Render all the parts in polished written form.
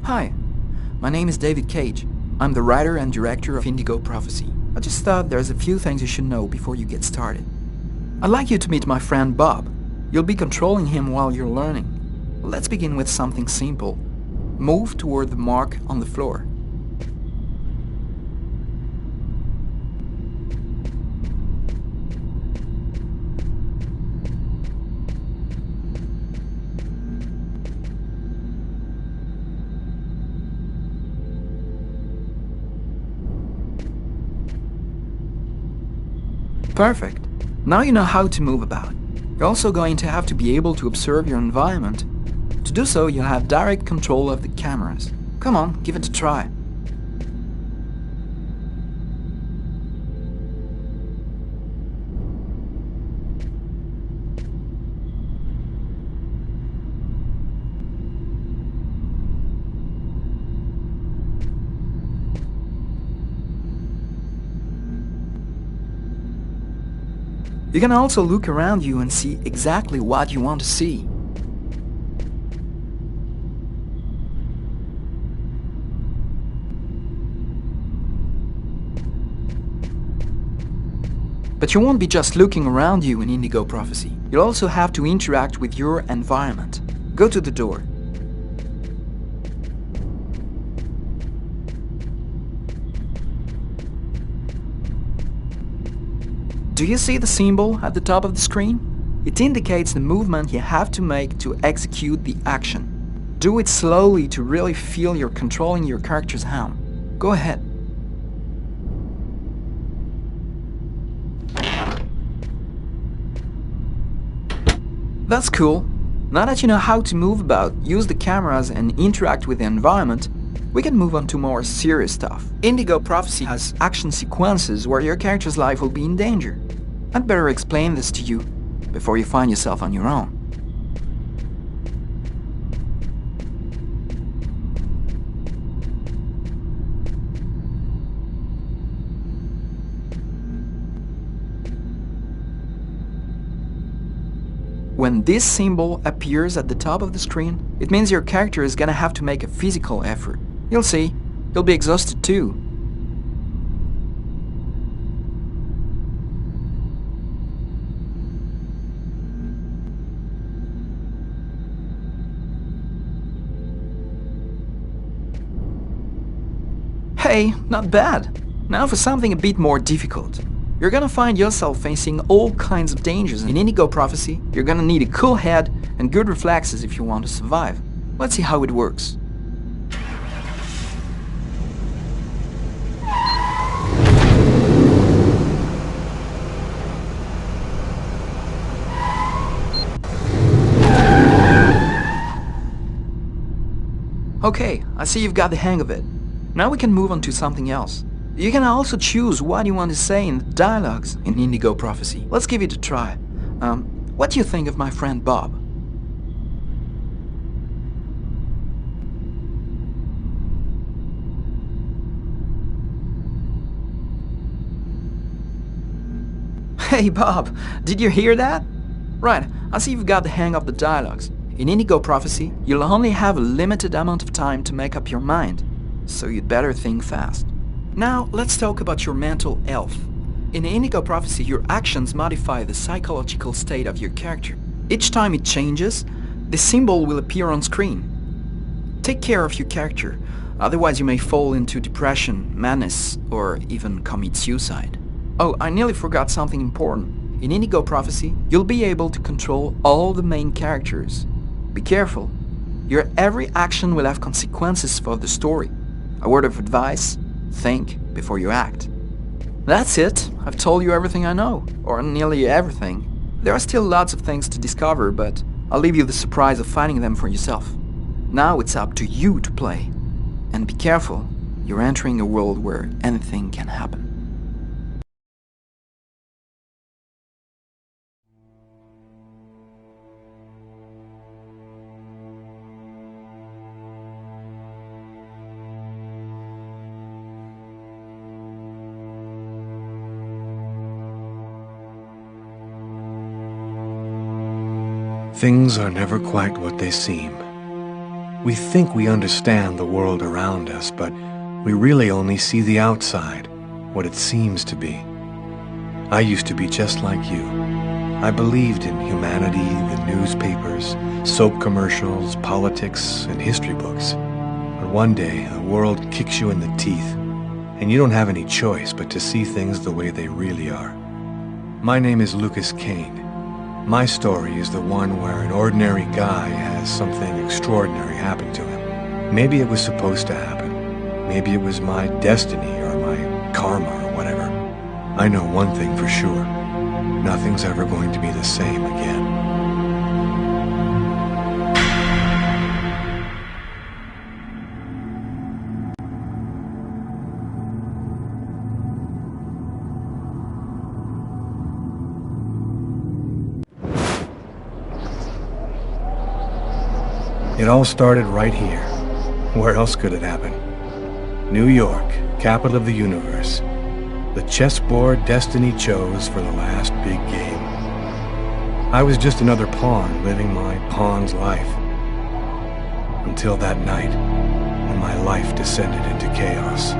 Hi, my name is David Cage. I'm the writer and director of Indigo Prophecy. I just thought there's a few things you should know before you get started. I'd like you to meet my friend Bob. You'll be controlling him while you're learning. Let's begin with something simple. Move toward the mark on the floor. Perfect. Now you know how to move about. You're also going to have to be able to observe your environment. To do so, you'll have direct control of the cameras. Come on, give it a try. You can also look around you and see exactly what you want to see. But you won't be just looking around you in Indigo Prophecy. You'll also have to interact with your environment. Go to the door. Do you see the symbol at the top of the screen? It indicates the movement you have to make to execute the action. Do it slowly to really feel you're controlling your character's hand. Go ahead. That's cool. Now that you know how to move about, use the cameras and interact with the environment, we can move on to more serious stuff. Indigo Prophecy has action sequences where your character's life will be in danger. I'd better explain this to you before you find yourself on your own. When this symbol appears at the top of the screen, it means your character is gonna have to make a physical effort. You'll see, you'll be exhausted too. Hey, not bad. Now for something a bit more difficult. You're gonna find yourself facing all kinds of dangers. In Indigo Prophecy, you're gonna need a cool head and good reflexes if you want to survive. Let's see how it works. Okay, I see you've got the hang of it. Now we can move on to something else. You can also choose what you want to say in the dialogues in Indigo Prophecy. Let's give it a try. What do you think of my friend Bob? Hey Bob, did you hear that? Right, I see you've got the hang of the dialogues. In Indigo Prophecy, you'll only have a limited amount of time to make up your mind, so you'd better think fast. Now, let's talk about your mental health. In Indigo Prophecy, your actions modify the psychological state of your character. Each time it changes, the symbol will appear on screen. Take care of your character, otherwise you may fall into depression, madness, or even commit suicide. Oh, I nearly forgot something important. In Indigo Prophecy, you'll be able to control all the main characters. Be careful. Your every action will have consequences for the story. A word of advice, think before you act. That's it. I've told you everything I know, or nearly everything. There are still lots of things to discover, but I'll leave you the surprise of finding them for yourself. Now it's up to you to play. And be careful, you're entering a world where anything can happen. Things are never quite what they seem. We think we understand the world around us, but we really only see the outside, what it seems to be. I used to be just like you. I believed in humanity, the newspapers, soap commercials, politics, and history books. But one day, the world kicks you in the teeth, and you don't have any choice but to see things the way they really are. My name is Lucas Kane. My story is the one where an ordinary guy has something extraordinary happen to him. Maybe it was supposed to happen. Maybe it was my destiny or my karma or whatever. I know one thing for sure. Nothing's ever going to be the same again. It all started right here. Where else could it happen? New York, capital of the universe. The chessboard destiny chose for the last big game. I was just another pawn living my pawn's life. Until that night, when my life descended into chaos.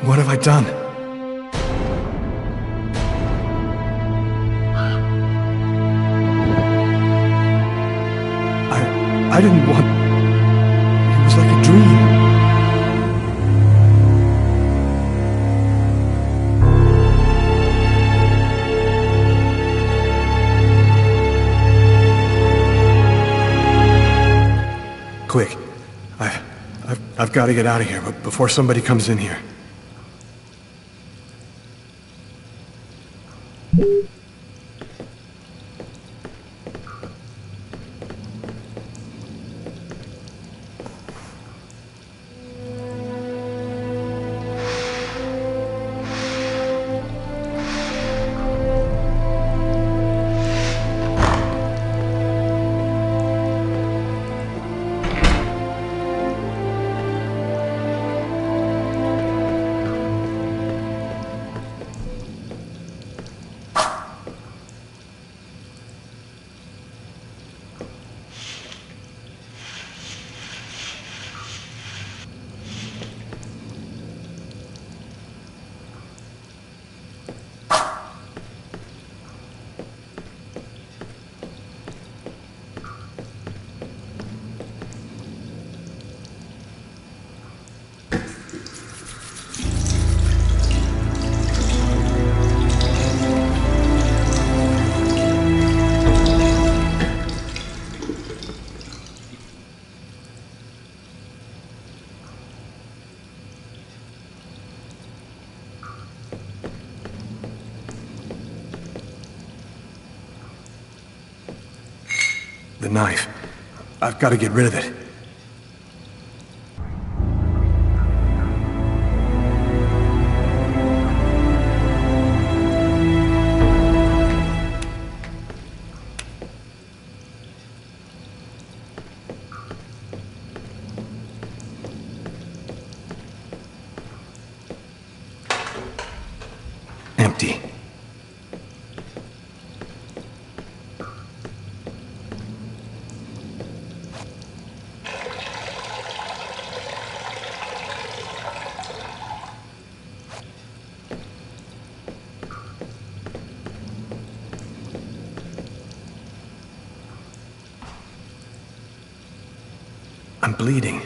What have I done? I didn't want... It was like a dream. Quick. I've got to get out of here, but before somebody comes in here. The knife. I've got to get rid of it. Empty. I'm bleeding.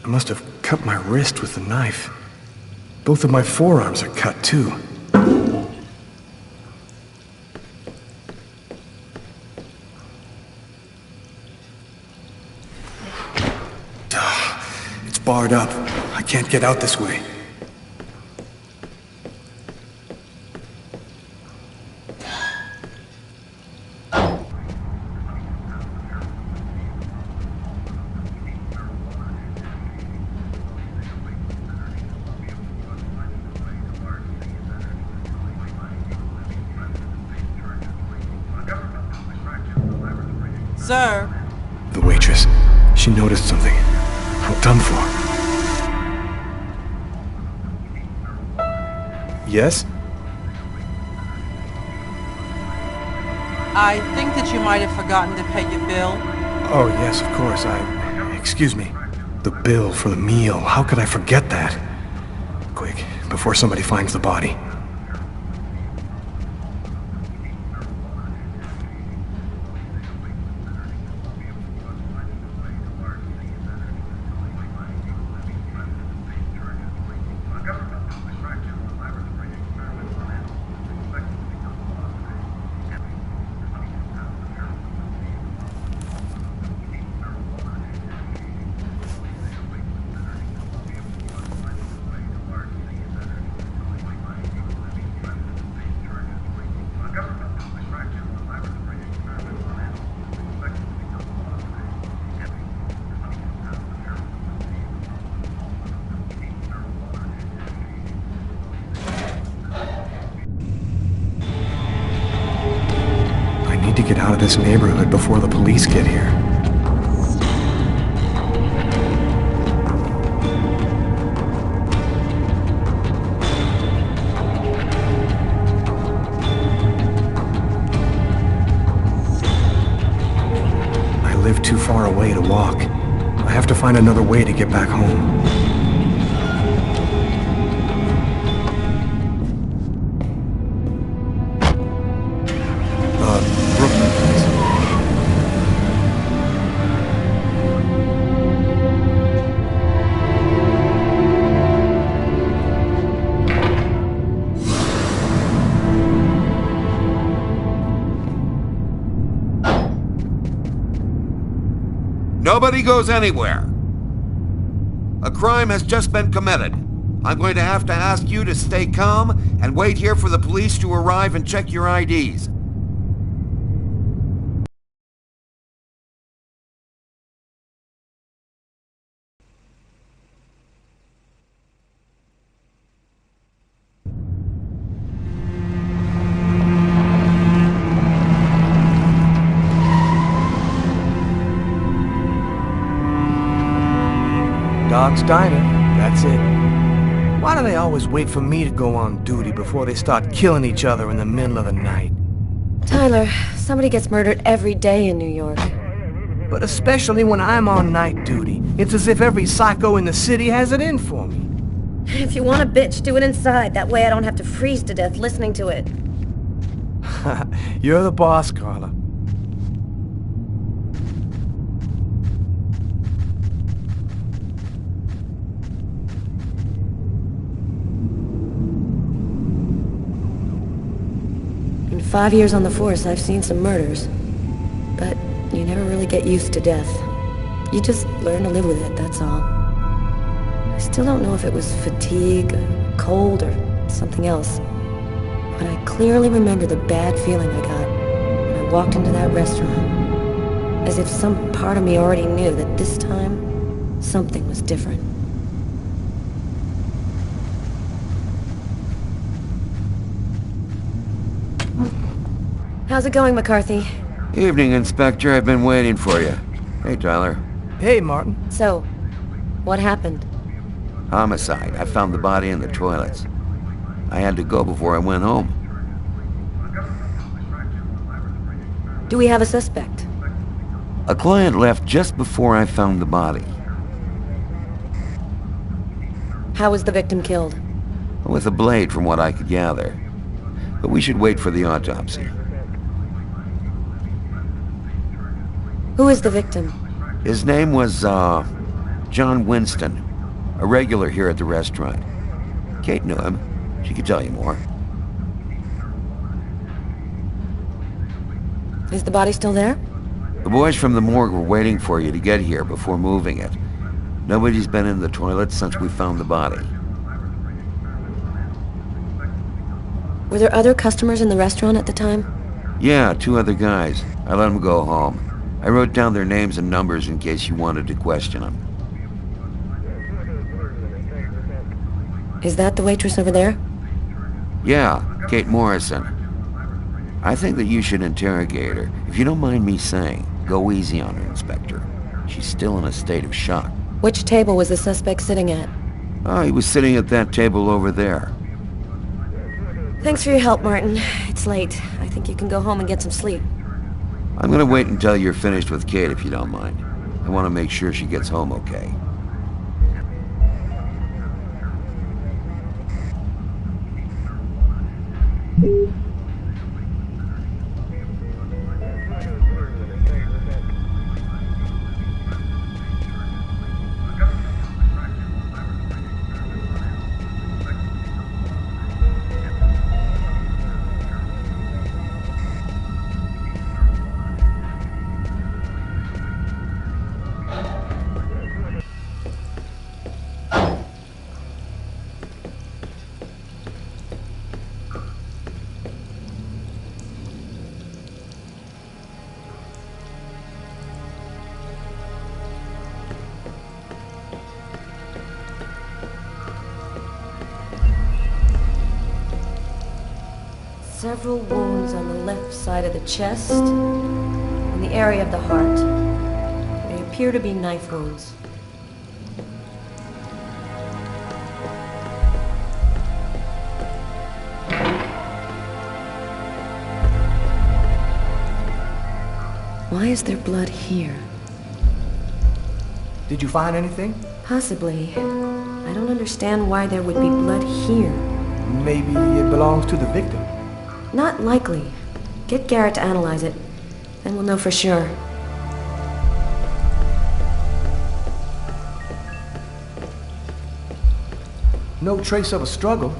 I must have cut my wrist with the knife. Both of my forearms are cut, too. It's barred up. I can't get out this way. Sir. The waitress. She noticed something. I'm done for. Yes? I think that you might have forgotten to pay your bill. Oh, yes, of course. Excuse me. The bill for the meal. How could I forget that? Quick, before somebody finds the body. To get out of this neighborhood before the police get here. I live too far away to walk. I have to find another way to get back home. Nobody goes anywhere. A crime has just been committed. I'm going to have to ask you to stay calm and wait here for the police to arrive and check your IDs. Dog's Diner, that's it. Why do they always wait for me to go on duty before they start killing each other in the middle of the night? Tyler, somebody gets murdered every day in New York. But especially when I'm on night duty. It's as if every psycho in the city has it in for me. If you want a bitch, do it inside. That way I don't have to freeze to death listening to it. You're the boss, Carla. In 5 years on the force, I've seen some murders. But you never really get used to death. You just learn to live with it, that's all. I still don't know if it was fatigue, cold, or something else. But I clearly remember the bad feeling I got when I walked into that restaurant. As if some part of me already knew that this time, something was different. How's it going, McCarthy? Evening, Inspector. I've been waiting for you. Hey, Tyler. Hey, Martin. So, what happened? Homicide. I found the body in the toilets. I had to go before I went home. Do we have a suspect? A client left just before I found the body. How was the victim killed? With a blade, from what I could gather. But we should wait for the autopsy. Who is the victim? His name was, John Winston. A regular here at the restaurant. Kate knew him. She could tell you more. Is the body still there? The boys from the morgue were waiting for you to get here before moving it. Nobody's been in the toilet since we found the body. Were there other customers in the restaurant at the time? Yeah, 2 other guys. I let them go home. I wrote down their names and numbers in case you wanted to question them. Is that the waitress over there? Yeah, Kate Morrison. I think that you should interrogate her. If you don't mind me saying, go easy on her, Inspector. She's still in a state of shock. Which table was the suspect sitting at? Oh, he was sitting at that table over there. Thanks for your help, Martin. It's late. I think you can go home and get some sleep. I'm gonna wait until you're finished with Kate, if you don't mind. I want to make sure she gets home okay. Several wounds on the left side of the chest, in the area of the heart. They appear to be knife wounds. Why is there blood here? Did you find anything? Possibly. I don't understand why there would be blood here. Maybe it belongs to the victim. Not likely. Get Garrett to analyze it, then we'll know for sure. No trace of a struggle.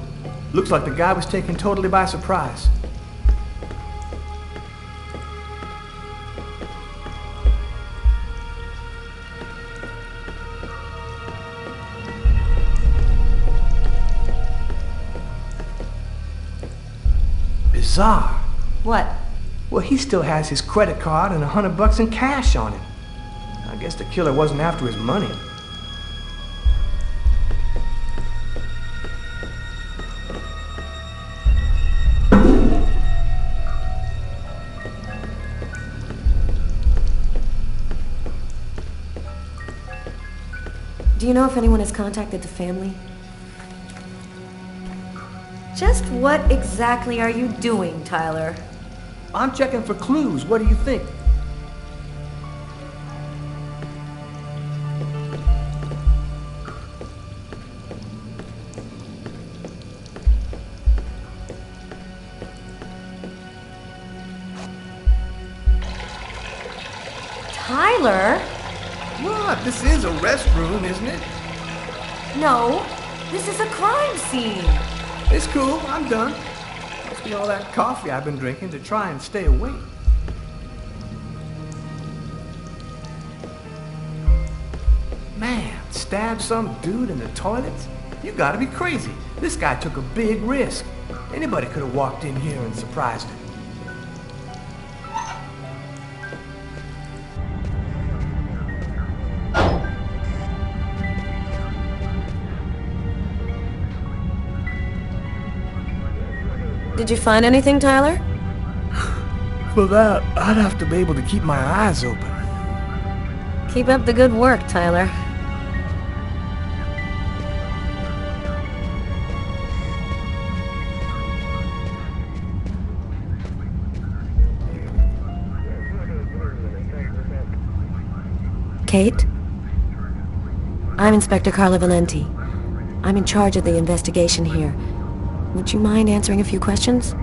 Looks like the guy was taken totally by surprise. bizarre. What? Well, he still has his credit card and $100 in cash on him. I guess the killer wasn't after his money. Do you know if anyone has contacted the family? Just what exactly are you doing, Tyler? I'm checking for clues. What do you think? Tyler? What? This is a restroom, isn't it? No, this is a crime scene. It's cool. I'm done. Must be all that coffee I've been drinking to try and stay awake. Man, stab some dude in the toilets? You gotta be crazy. This guy took a big risk. Anybody could have walked in here and surprised him. Did you find anything, Tyler? For that, I'd have to be able to keep my eyes open. Keep up the good work, Tyler. Kate? I'm Inspector Carla Valenti. I'm in charge of the investigation here. Would you mind answering a few questions?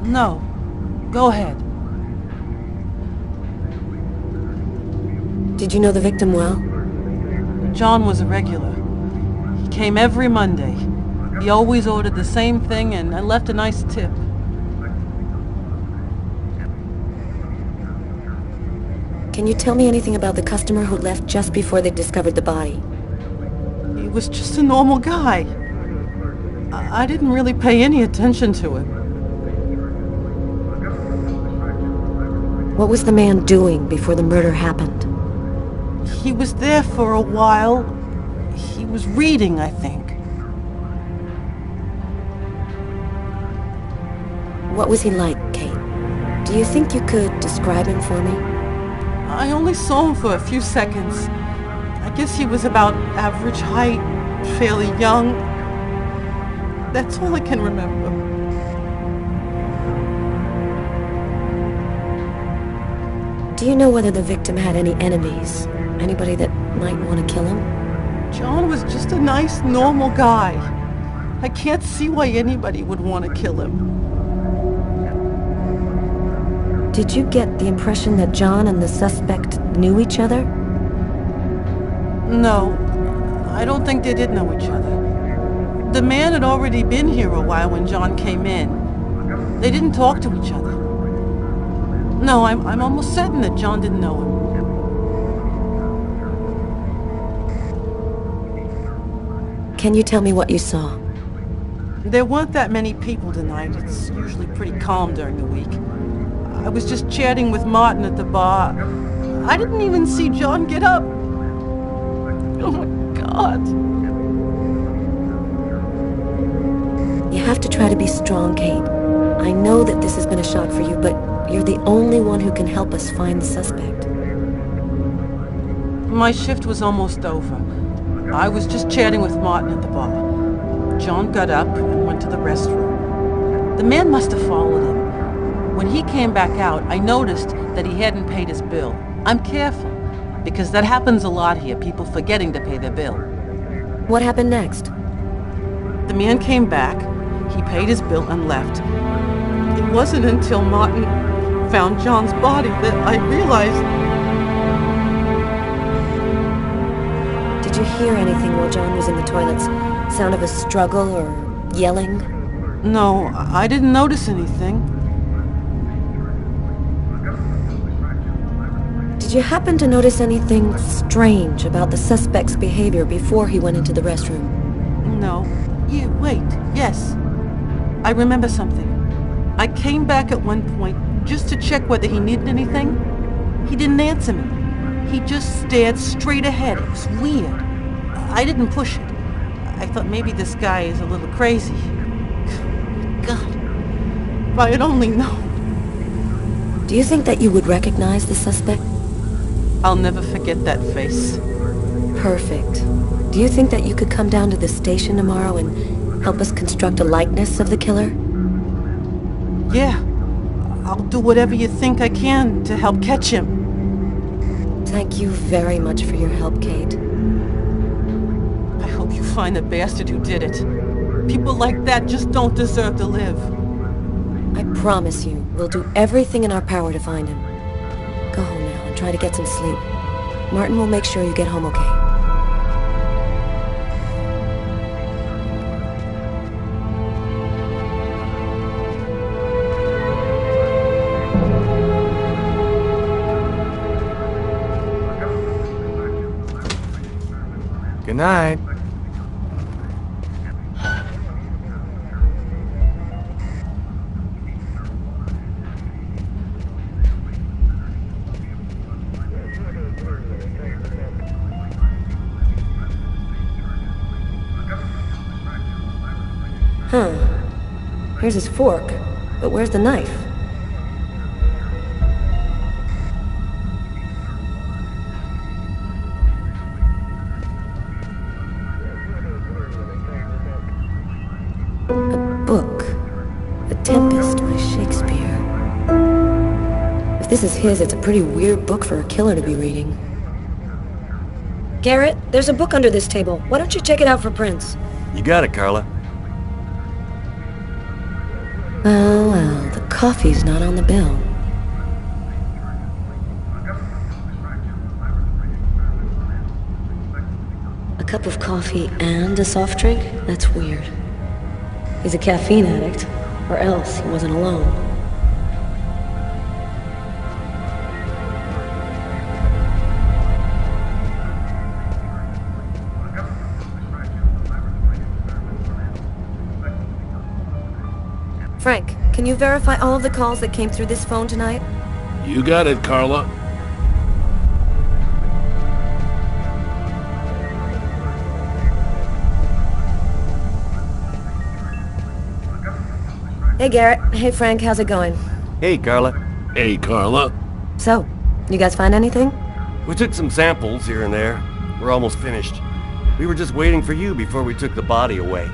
No. Go ahead. Did you know the victim well? John was a regular. He came every Monday. He always ordered the same thing and left a nice tip. Can you tell me anything about the customer who left just before they discovered the body? He was just a normal guy. I didn't really pay any attention to him. What was the man doing before the murder happened? He was there for a while. He was reading, I think. What was he like, Kate? Do you think you could describe him for me? I only saw him for a few seconds. I guess he was about average height, fairly young. That's all I can remember. Do you know whether the victim had any enemies? Anybody that might want to kill him? John was just a nice, normal guy. I can't see why anybody would want to kill him. Did you get the impression that John and the suspect knew each other? No, I don't think they did know each other. The man had already been here a while when John came in. They didn't talk to each other. No, I'm almost certain that John didn't know him. Can you tell me what you saw? There weren't that many people tonight. It's usually pretty calm during the week. I was just chatting with Martin at the bar. I didn't even see John get up. Oh my God. You have to try to be strong, Kate. I know that this has been a shock for you, but you're the only one who can help us find the suspect. My shift was almost over. I was just chatting with Martin at the bar. John got up and went to the restroom. The man must have followed him. When he came back out, I noticed that he hadn't paid his bill. I'm careful, because that happens a lot here, people forgetting to pay their bill. What happened next? The man came back, he paid his bill and left. It wasn't until Martin found John's body that I realized... Did you hear anything while John was in the toilets? Sound of a struggle or yelling? No, I didn't notice anything. Did you happen to notice anything strange about the suspect's behavior before he went into the restroom? No. Wait, yes. I remember something. I came back at one point just to check whether he needed anything. He didn't answer me. He just stared straight ahead. It was weird. I didn't push it. I thought maybe this guy is a little crazy. God, if I had only known. Do you think that you would recognize the suspect? I'll never forget that face. Perfect. Do you think that you could come down to the station tomorrow and help us construct a likeness of the killer? Yeah, I'll do whatever you think I can to help catch him. Thank you very much for your help, Kate. I hope you find the bastard who did it. People like that just don't deserve to live. I promise you, we'll do everything in our power to find him. Go home now and try to get some sleep. Martin will make sure you get home okay. Good night. Huh. Here's his fork, but where's the knife? A book. The Tempest by Shakespeare. If this is his, it's a pretty weird book for a killer to be reading. Garrett, there's a book under this table. Why don't you check it out for prints? You got it, Carla. Well, the coffee's not on the bill. A cup of coffee and a soft drink? That's weird. He's a caffeine addict, or else he wasn't alone. Frank, can you verify all of the calls that came through this phone tonight? You got it, Carla. Hey, Garrett. Hey, Frank. How's it going? Hey, Carla. Hey, Carla. So, you guys find anything? We took some samples here and there. We're almost finished. We were just waiting for you before we took the body away.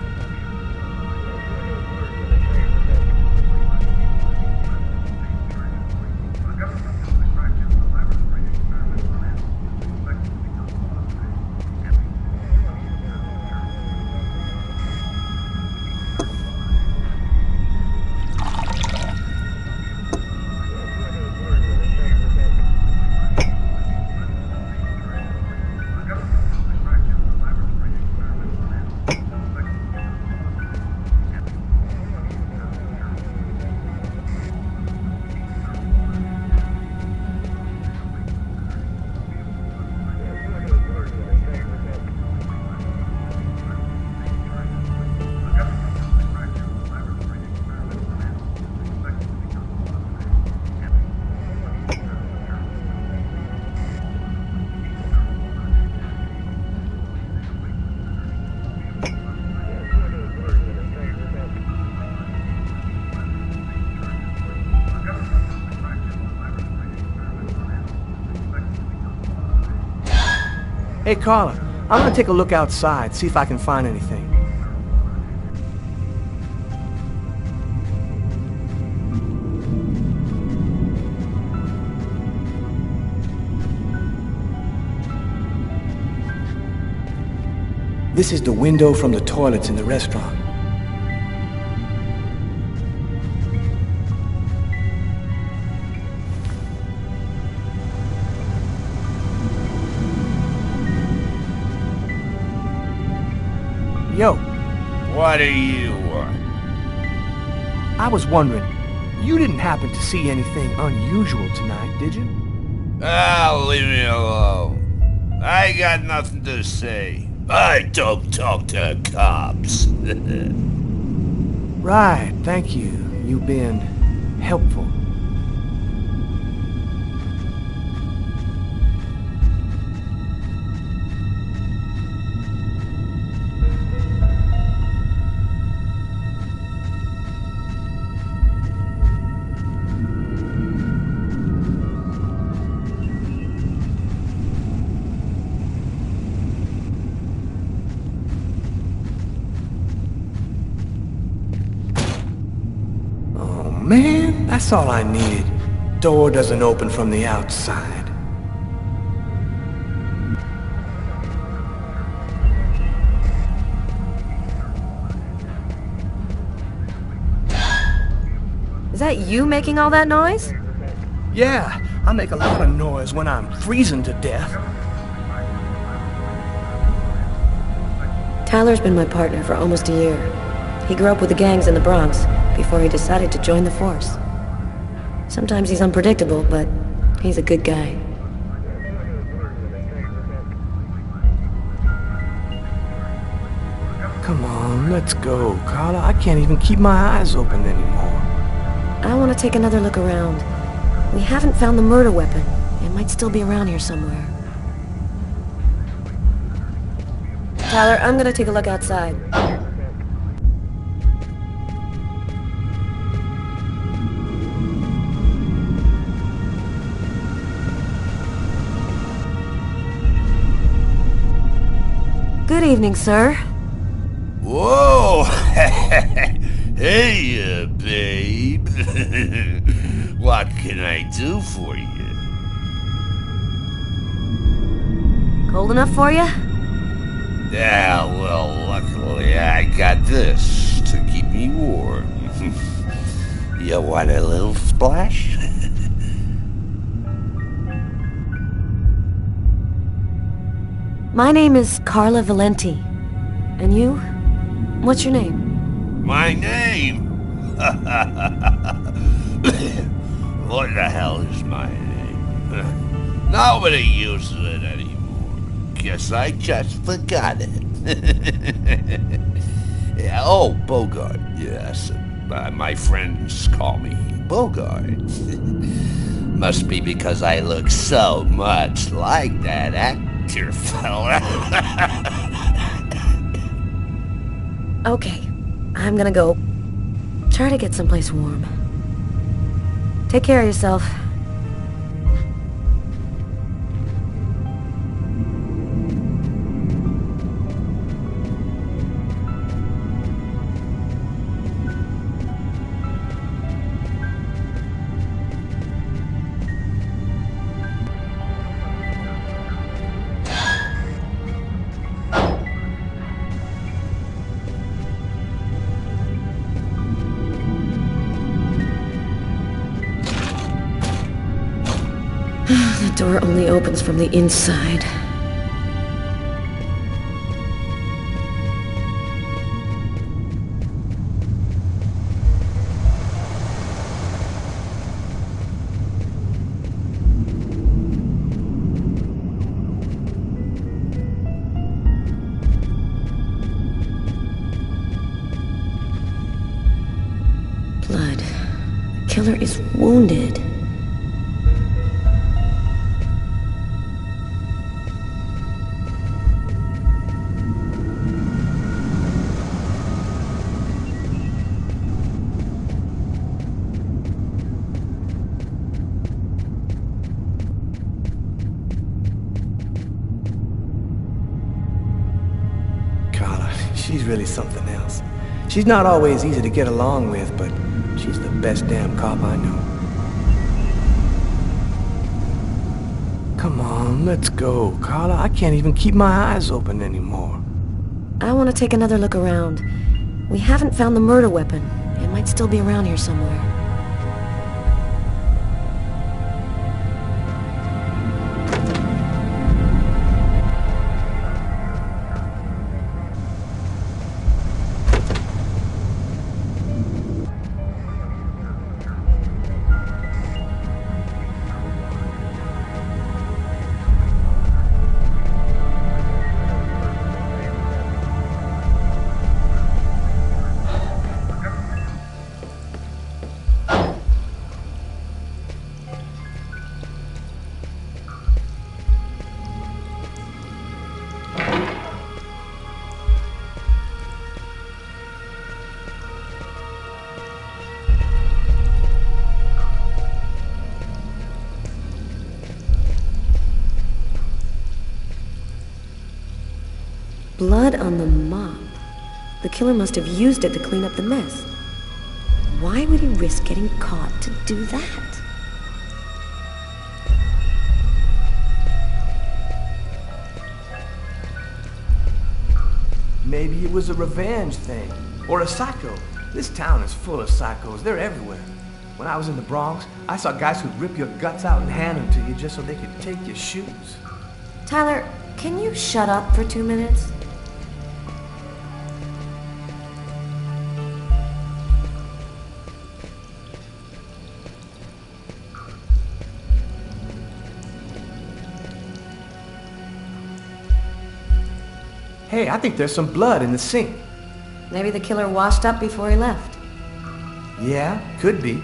Hey, Carla, I'm gonna take a look outside, see if I can find anything. This is the window from the toilets in the restaurant. Yo. What do you want? I was wondering, you didn't happen to see anything unusual tonight, did you? Ah, leave me alone. I got nothing to say. I don't talk to cops. Right, thank you. You've been helpful. Man, that's all I needed. Door doesn't open from the outside. Is that you making all that noise? Yeah, I make a lot of noise when I'm freezing to death. Tyler's been my partner for almost a year. He grew up with the gangs in the Bronx before he decided to join the force. Sometimes he's unpredictable, but he's a good guy. Come on, let's go, Carla. I can't even keep my eyes open anymore. I want to take another look around. We haven't found the murder weapon. It might still be around here somewhere. Tyler, I'm gonna take a look outside. Good evening, sir. Whoa! Hey, babe. What can I do for you? Cold enough for you? Yeah, well, luckily I got this to keep me warm. You want a little splash? My name is Carla Valenti. And you? What's your name? My name? What the hell is my name? Nobody uses it anymore. Guess I just forgot it. Yeah, oh, Bogart, yes. My friends call me Bogart. Must be because I look so much like that actor fella. Okay, I'm gonna go try to get someplace warm. Take care of yourself. The door only opens from the inside. Blood. The killer is wounded. She's really something else. She's not always easy to get along with, but she's the best damn cop I know. Come on, let's go, Carla. I can't even keep my eyes open anymore. I want to take another look around. We haven't found the murder weapon. It might still be around here somewhere. blood on the mop. The killer must have used it to clean up the mess. Why would he risk getting caught to do that? Maybe it was a revenge thing. Or a psycho. This town is full of psychos. They're everywhere. When I was in the Bronx, I saw guys who'd rip your guts out and hand them to you just so they could take your shoes. Tyler, can you shut up for 2 minutes? Hey, I think there's some blood in the sink. Maybe the killer washed up before he left. Yeah, could be.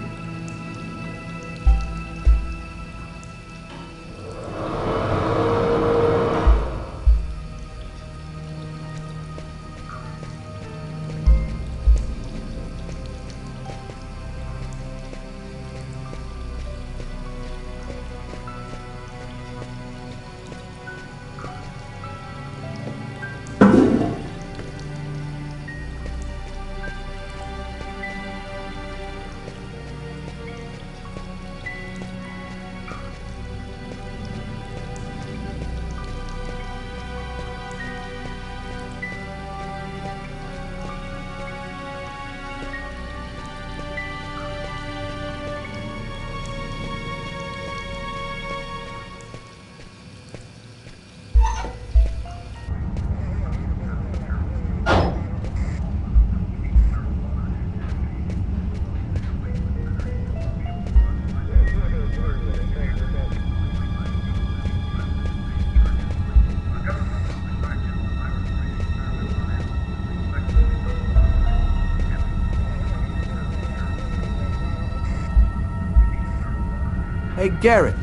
Hey, Garrett.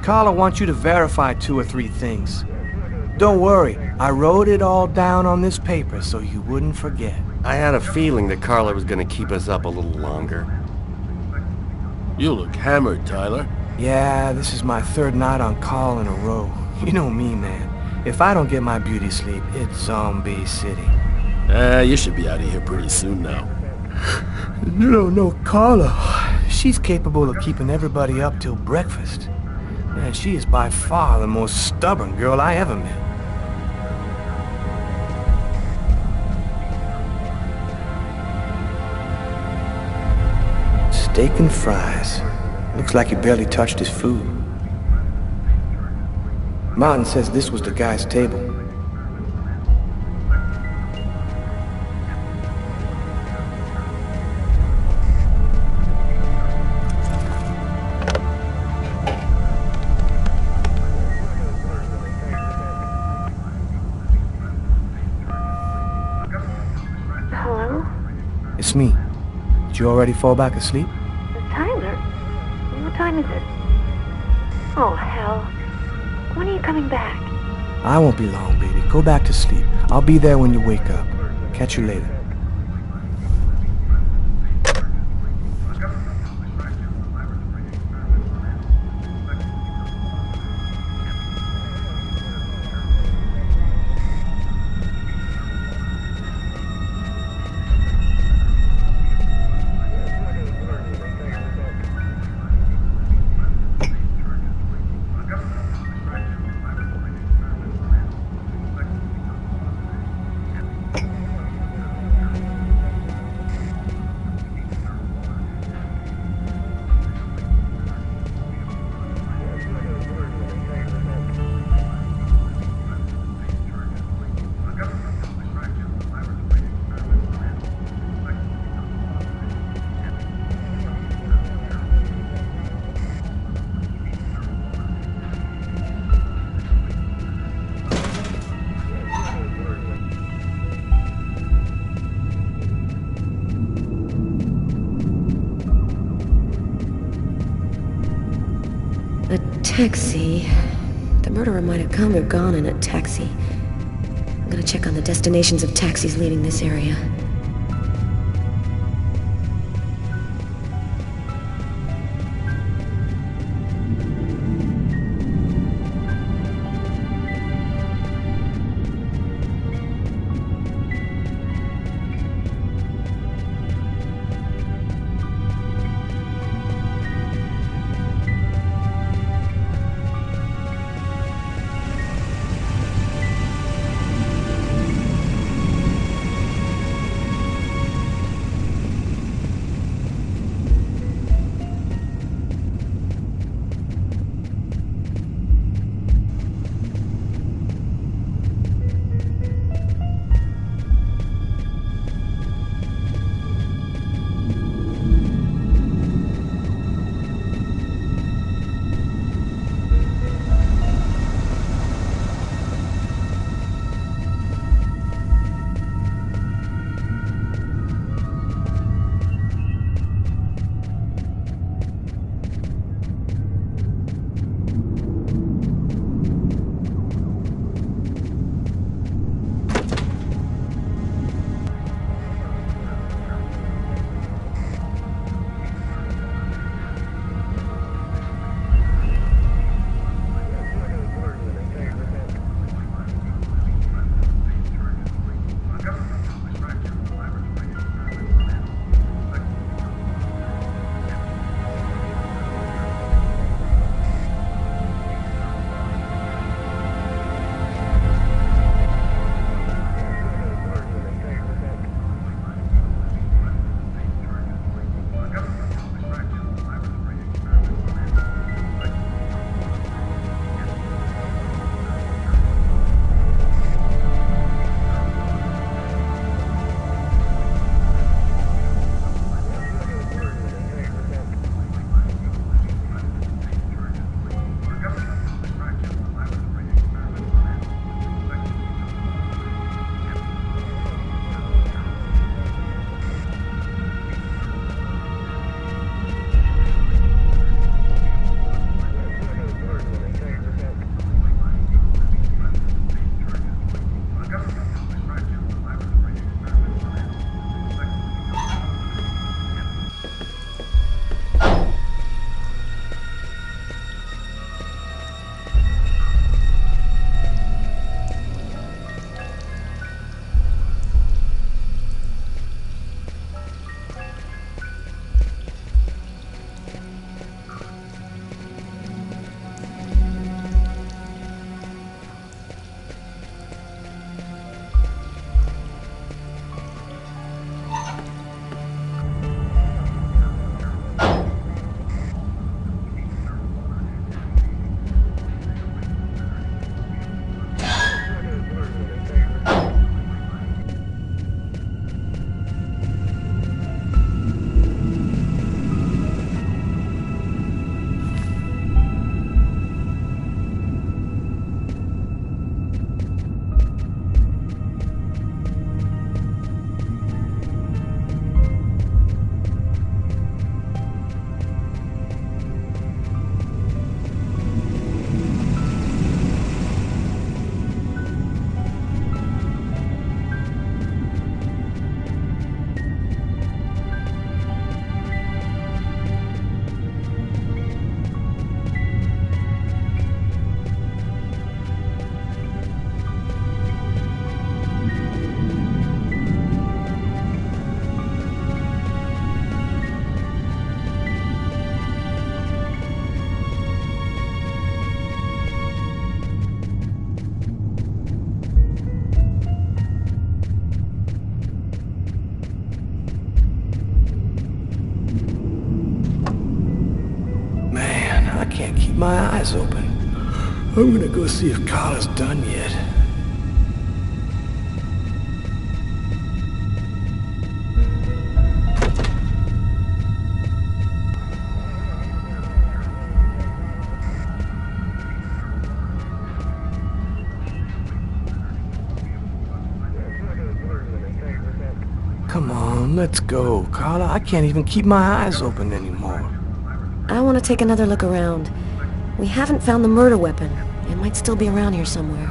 Carla wants you to verify 2 or 3 things. Don't worry, I wrote it all down on this paper so you wouldn't forget. I had a feeling that Carla was gonna keep us up a little longer. You look hammered, Tyler. Yeah, this is my 3rd night on call in a row. You know me, man. If I don't get my beauty sleep, it's Zombie City. You should be out of here pretty soon now. You don't know Carla. She's capable of keeping everybody up till breakfast. Man, she is by far the most stubborn girl I ever met. Steak and fries. Looks like he barely touched his food. Martin says this was the guy's table. Hello? It's me. Did you already fall back asleep? Tyler? What time is it? Oh, hell. When are you coming back? I won't be long, baby. Go back to sleep. I'll be there when you wake up. Catch you later. A taxi. The murderer might have come or gone in a taxi. I'm gonna check on the destinations of taxis leaving this area. my eyes open. I'm gonna go see if Carla's done yet. Come on, let's go. Carla, I can't even keep my eyes open anymore. I want to take another look around. We haven't found the murder weapon. It might still be around here somewhere.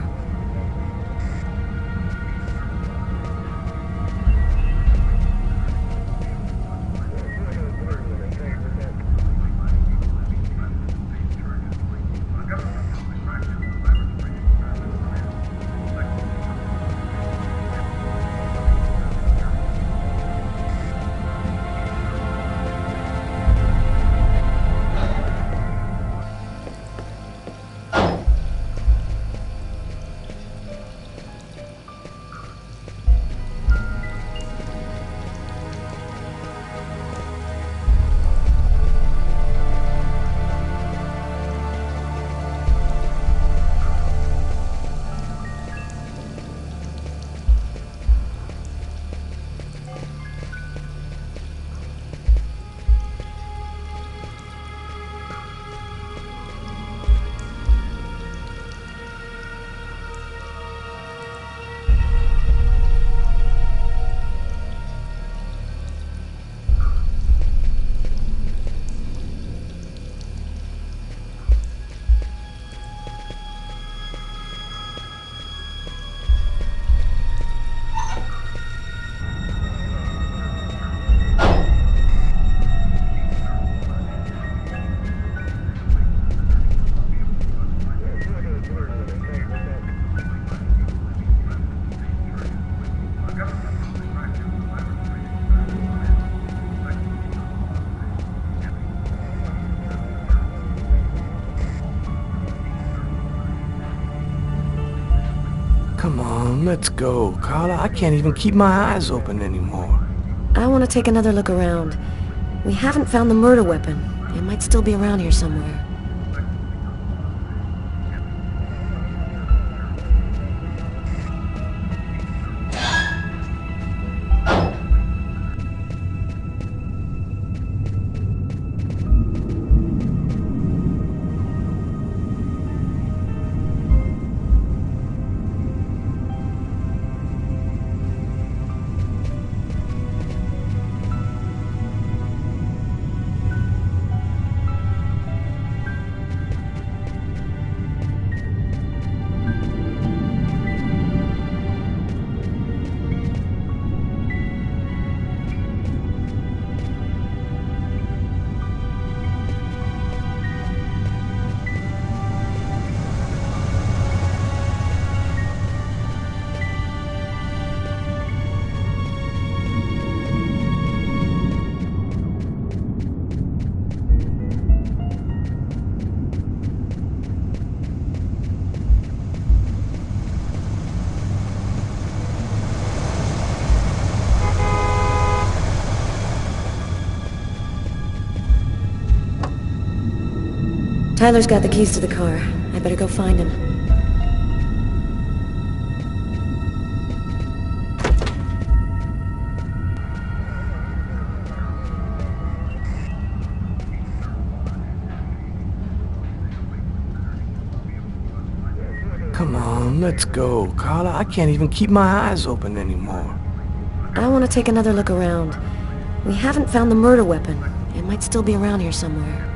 Come on, let's go. Carla, I can't even keep my eyes open anymore. I want to take another look around. We haven't found the murder weapon. It might still be around here somewhere. Tyler's got the keys to the car. I better go find him. Come on, let's go. Carla, I can't even keep my eyes open anymore. I want to take another look around. We haven't found the murder weapon. It might still be around here somewhere.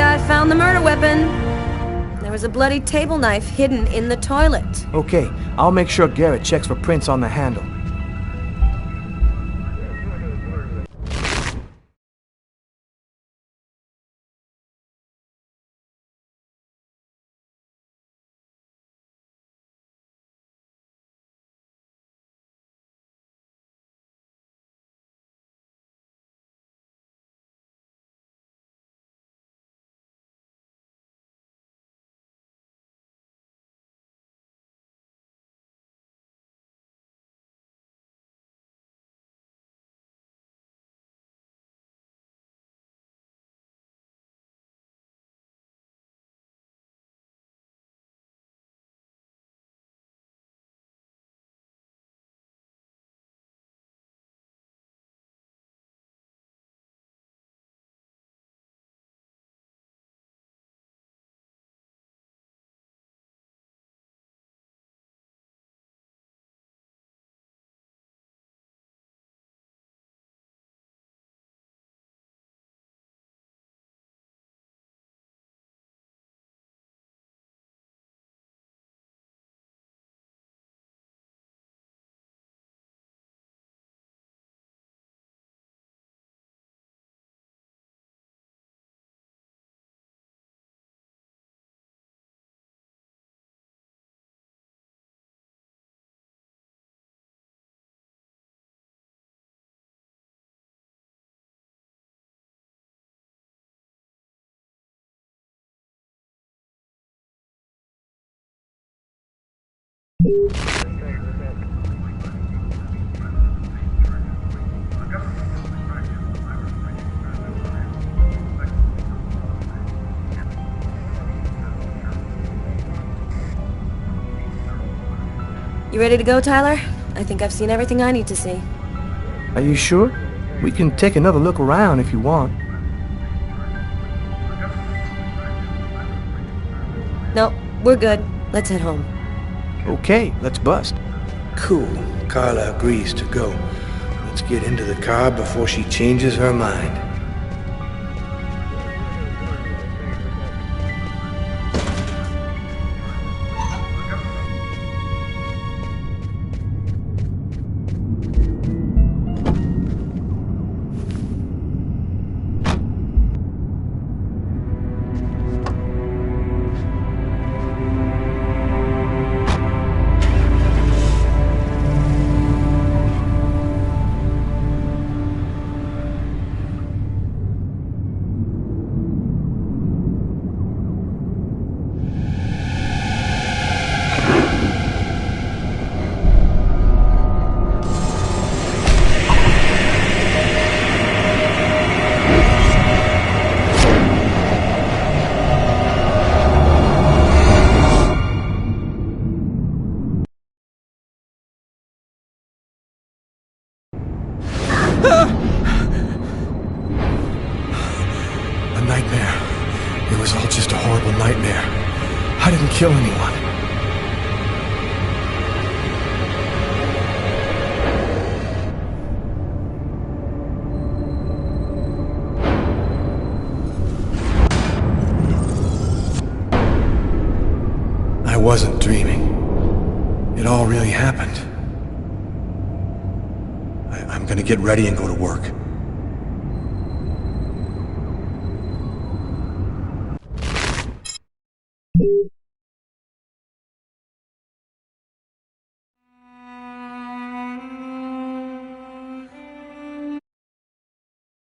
I found the murder weapon. There was a bloody table knife hidden in the toilet. Okay, I'll make sure Garrett checks for prints on the handle. You ready to go, Tyler? I think I've seen everything I need to see. Are you sure? We can take another look around if you want. No, we're good. Let's head home. Okay, let's bust. Cool. Carla agrees to go. Let's get into the car before she changes her mind. A nightmare. It was all just a horrible nightmare. I didn't kill anyone. I wasn't dreaming. It all really happened. I'm gonna get ready and go to work.